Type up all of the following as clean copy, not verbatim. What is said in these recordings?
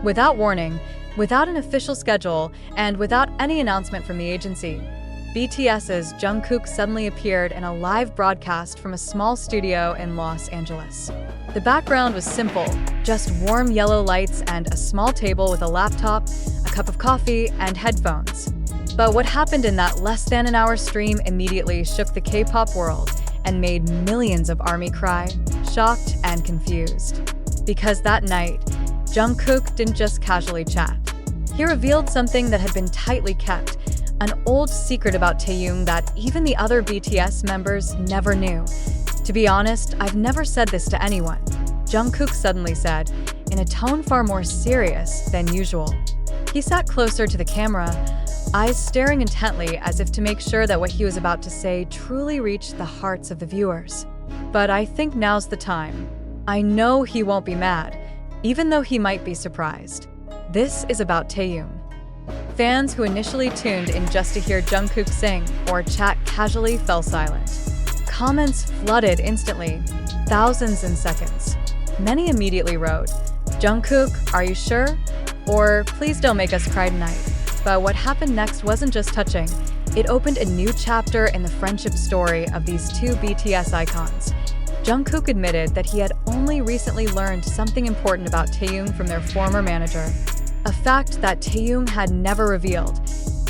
Without warning, without an official schedule, and without any announcement from the agency, BTS's Jungkook suddenly appeared in a live broadcast from a small studio in Los Angeles. The background was simple, just warm yellow lights and a small table with a laptop, a cup of coffee, and headphones. But what happened in that less than an hour stream immediately shook the K-pop world and made millions of ARMY cry, shocked and confused. Because that night, Jungkook didn't just casually chat. He revealed something that had been tightly kept, an old secret about Taehyung that even the other BTS members never knew. To be honest, I've never said this to anyone, Jungkook suddenly said, in a tone far more serious than usual. He sat closer to the camera, eyes staring intently as if to make sure that what he was about to say truly reached the hearts of the viewers. But I think now's the time. I know he won't be mad, even though he might be surprised. This is about Taehyung. Fans who initially tuned in just to hear Jungkook sing or chat casually fell silent. Comments flooded instantly, thousands in seconds. Many immediately wrote, "Jungkook, are you sure?" Or "Please don't make us cry tonight." But what happened next wasn't just touching. It opened a new chapter in the friendship story of these two BTS icons. Jungkook admitted that he had only recently learned something important about Taehyung from their former manager, a fact that Taehyung had never revealed,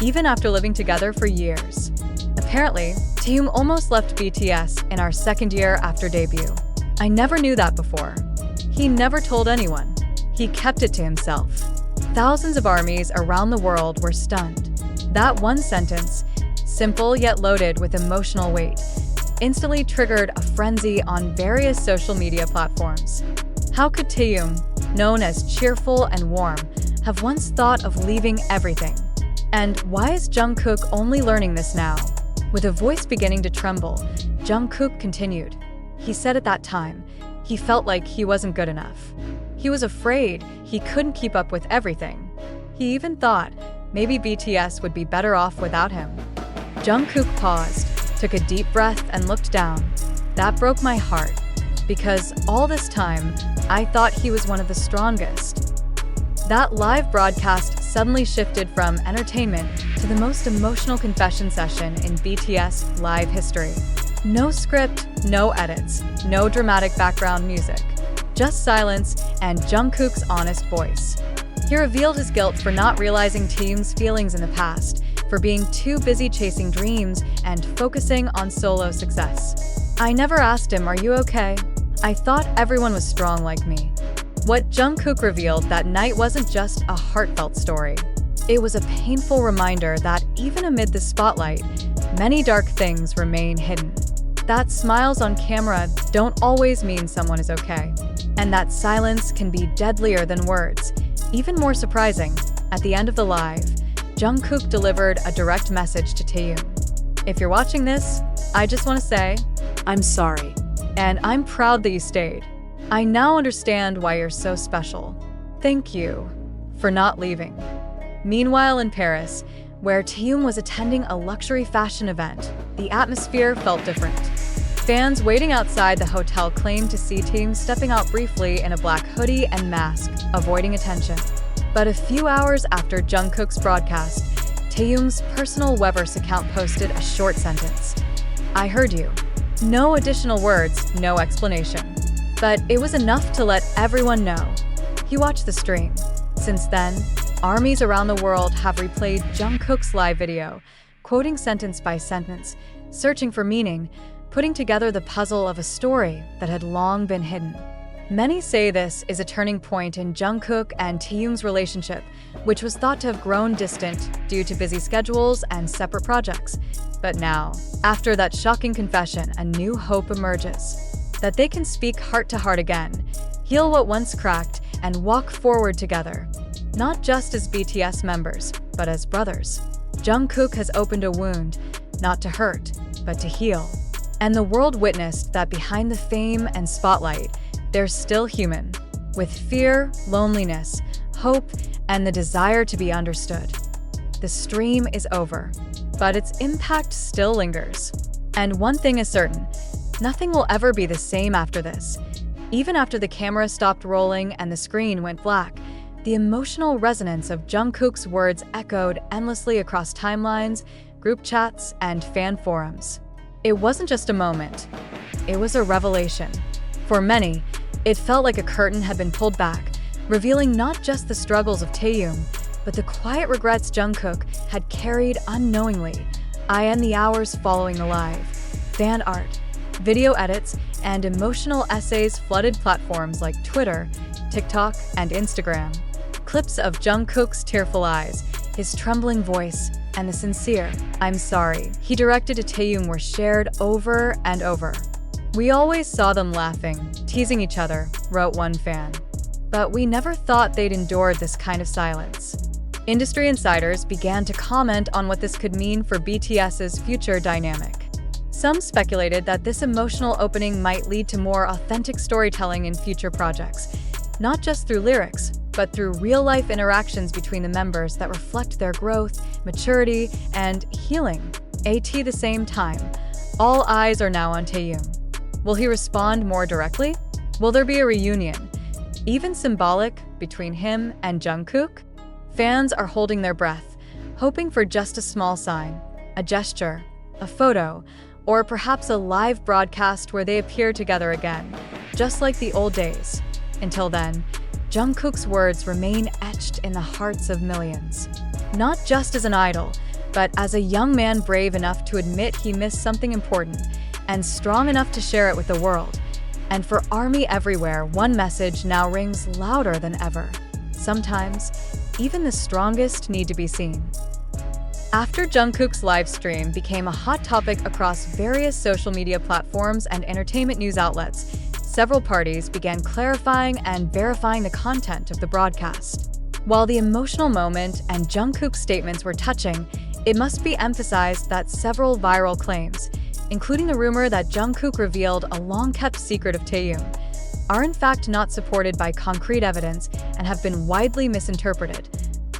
even after living together for years. Apparently, Taehyung almost left BTS in our second year after debut. I never knew that before. He never told anyone. He kept it to himself. Thousands of ARMYs around the world were stunned. That one sentence, simple yet loaded with emotional weight, instantly triggered a frenzy on various social media platforms. How could Taehyung, known as cheerful and warm, have once thought of leaving everything? And why is Jungkook only learning this now? With a voice beginning to tremble, Jungkook continued. He said at that time, he felt like he wasn't good enough. He was afraid he couldn't keep up with everything. He even thought maybe BTS would be better off without him. Jungkook paused, took a deep breath and looked down. That broke my heart, because all this time, I thought he was one of the strongest. That live broadcast suddenly shifted from entertainment to the most emotional confession session in BTS live history. No script, no edits, no dramatic background music, just silence and Jungkook's honest voice. He revealed his guilt for not realizing Taehyung's feelings in the past, for being too busy chasing dreams and focusing on solo success. I never asked him, "Are you okay? I thought everyone was strong like me." What Jungkook revealed that night wasn't just a heartfelt story. It was a painful reminder that even amid the spotlight, many dark things remain hidden. That smiles on camera don't always mean someone is okay. And that silence can be deadlier than words. Even more surprising, at the end of the live, Jungkook delivered a direct message to Taehyung. "If you're watching this, I just want to say, I'm sorry. And I'm proud that you stayed. I now understand why you're so special. Thank you for not leaving." Meanwhile in Paris, where Taehyung was attending a luxury fashion event, the atmosphere felt different. Fans waiting outside the hotel claimed to see Taehyung stepping out briefly in a black hoodie and mask, avoiding attention. But a few hours after Jungkook's broadcast, Taehyung's personal weverse account posted a short sentence. "I heard you." No additional words, no explanation. But it was enough to let everyone know. He watched the stream. Since then, ARMYs around the world have replayed Jungkook's live video, quoting sentence by sentence, searching for meaning, putting together the puzzle of a story that had long been hidden. Many say this is a turning point in Jungkook and Taehyung's relationship, which was thought to have grown distant due to busy schedules and separate projects. But now, after that shocking confession, a new hope emerges. That they can speak heart to heart again, heal what once cracked, and walk forward together. Not just as BTS members, but as brothers. Jungkook has opened a wound, not to hurt, but to heal. And the world witnessed that behind the fame and spotlight, they're still human, with fear, loneliness, hope, and the desire to be understood. The stream is over, but its impact still lingers. And one thing is certain, nothing will ever be the same after this. Even after the camera stopped rolling and the screen went black, The emotional resonance of Jungkook's words echoed endlessly across timelines, group chats, and fan forums. It wasn't just a moment, it was a revelation. For many, it felt like a curtain had been pulled back, revealing not just the struggles of Taehyung, but the quiet regrets Jungkook had carried unknowingly. In the hours following the live, fan art, video edits, and emotional essays flooded platforms like Twitter, TikTok, and Instagram. Clips of Jungkook's tearful eyes, his trembling voice, and the sincere "I'm sorry" he directed to Taehyung were shared over and over. "We always saw them laughing, teasing each other," wrote one fan. "But we never thought they'd endured this kind of silence." Industry insiders began to comment on what this could mean for BTS's future dynamic. Some speculated that this emotional opening might lead to more authentic storytelling in future projects, not just through lyrics, but through real-life interactions between the members that reflect their growth, maturity, and healing. At the same time, all eyes are now on Taehyung. Will he respond more directly? Will there be a reunion, even symbolic, between him and Jungkook? Fans are holding their breath, hoping for just a small sign, a gesture, a photo, or perhaps a live broadcast where they appear together again, just like the old days. Until then, Jungkook's words remain etched in the hearts of millions. Not just as an idol, but as a young man brave enough to admit he missed something important and strong enough to share it with the world. And for ARMY everywhere, one message now rings louder than ever. Sometimes, even the strongest need to be seen. After Jungkook's live stream became a hot topic across various social media platforms and entertainment news outlets, several parties began clarifying and verifying the content of the broadcast. While the emotional moment and Jungkook's statements were touching, it must be emphasized that several viral claims, including the rumor that Jungkook revealed a long-kept secret of Taehyung, are in fact not supported by concrete evidence and have been widely misinterpreted.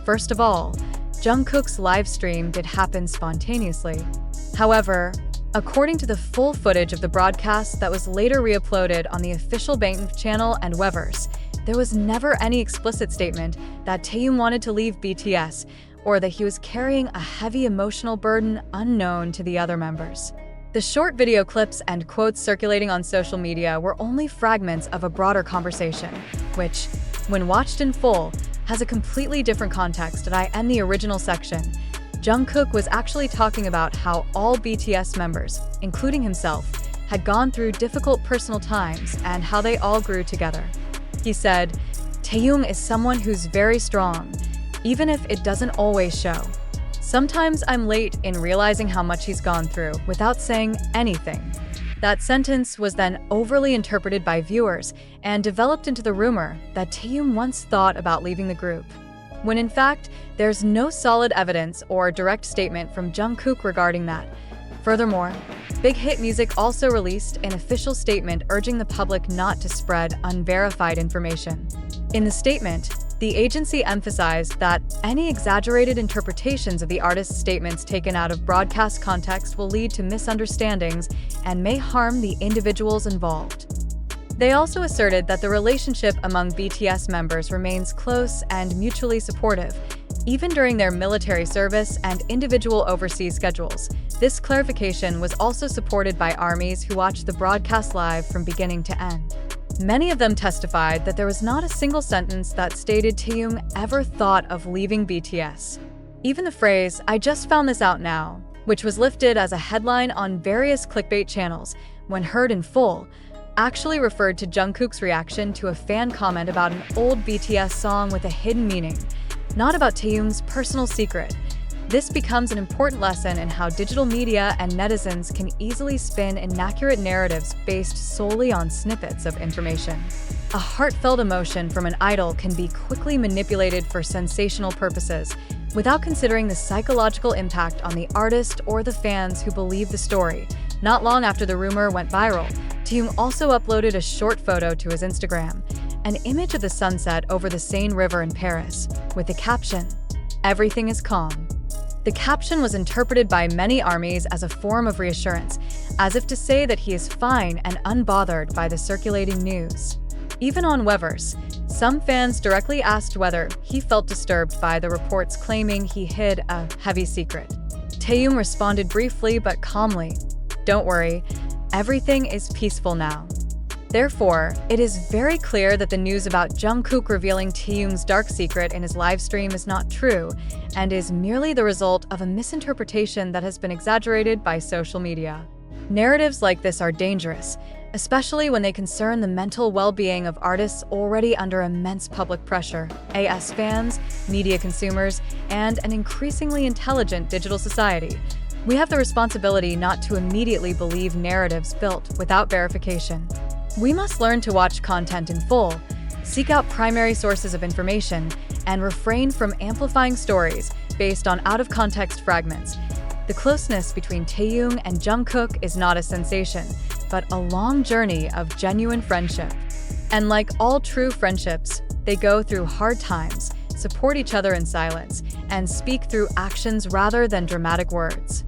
First of all, Jungkook's live stream did happen spontaneously. However, according to the full footage of the broadcast that was later re-uploaded on the official bangtan channel and weverse, there was never any explicit statement that Taehyung wanted to leave BTS or that he was carrying a heavy emotional burden unknown to the other members. The short video clips and quotes circulating on social media were only fragments of a broader conversation, which, when watched in full, has a completely different context. In the original section, Jungkook was actually talking about how all BTS members, including himself, had gone through difficult personal times and how they all grew together. He said, "Taehyung is someone who's very strong, even if it doesn't always show. Sometimes I'm late in realizing how much he's gone through without saying anything." That sentence was then overly interpreted by viewers and developed into the rumor that Taehyung once thought about leaving the group, when in fact, there's no solid evidence or direct statement from Jungkook regarding that. Furthermore, Big Hit Music also released an official statement urging the public not to spread unverified information. In the statement, the agency emphasized that any exaggerated interpretations of the artist's statements taken out of broadcast context will lead to misunderstandings and may harm the individuals involved. They also asserted that the relationship among BTS members remains close and mutually supportive, even during their military service and individual overseas schedules. This clarification was also supported by ARMYs who watched the broadcast live from beginning to end. Many of them testified that there was not a single sentence that stated Taehyung ever thought of leaving BTS. Even the phrase, "I just found this out now," which was lifted as a headline on various clickbait channels, when heard in full, actually referred to Jungkook's reaction to a fan comment about an old BTS song with a hidden meaning, not about Taehyung's personal secret. This becomes an important lesson in how digital media and netizens can easily spin inaccurate narratives based solely on snippets of information. A heartfelt emotion from an idol can be quickly manipulated for sensational purposes, without considering the psychological impact on the artist or the fans who believe the story. Not long after the rumor went viral, Taehyung also uploaded a short photo to his Instagram, an image of the sunset over the Seine River in Paris, with the caption, "Everything is calm." The caption was interpreted by many ARMYs as a form of reassurance, as if to say that he is fine and unbothered by the circulating news. Even on weverse, Some fans directly asked whether he felt disturbed by the reports claiming he hid a heavy secret. Taehyung responded briefly but calmly, "Don't worry, everything is peaceful now." Therefore, it is very clear that the news about Jungkook revealing Taehyung's dark secret in his livestream is not true and is merely the result of a misinterpretation that has been exaggerated by social media. Narratives like this are dangerous, especially when they concern the mental well-being of artists already under immense public pressure, as fans, media consumers, and an increasingly intelligent digital society. We have the responsibility not to immediately believe narratives built without verification. We must learn to watch content in full, seek out primary sources of information, and refrain from amplifying stories based on out-of-context fragments. The closeness between Taehyung and Jungkook is not a sensation, but a long journey of genuine friendship. And like all true friendships, they go through hard times, support each other in silence, and speak through actions rather than dramatic words.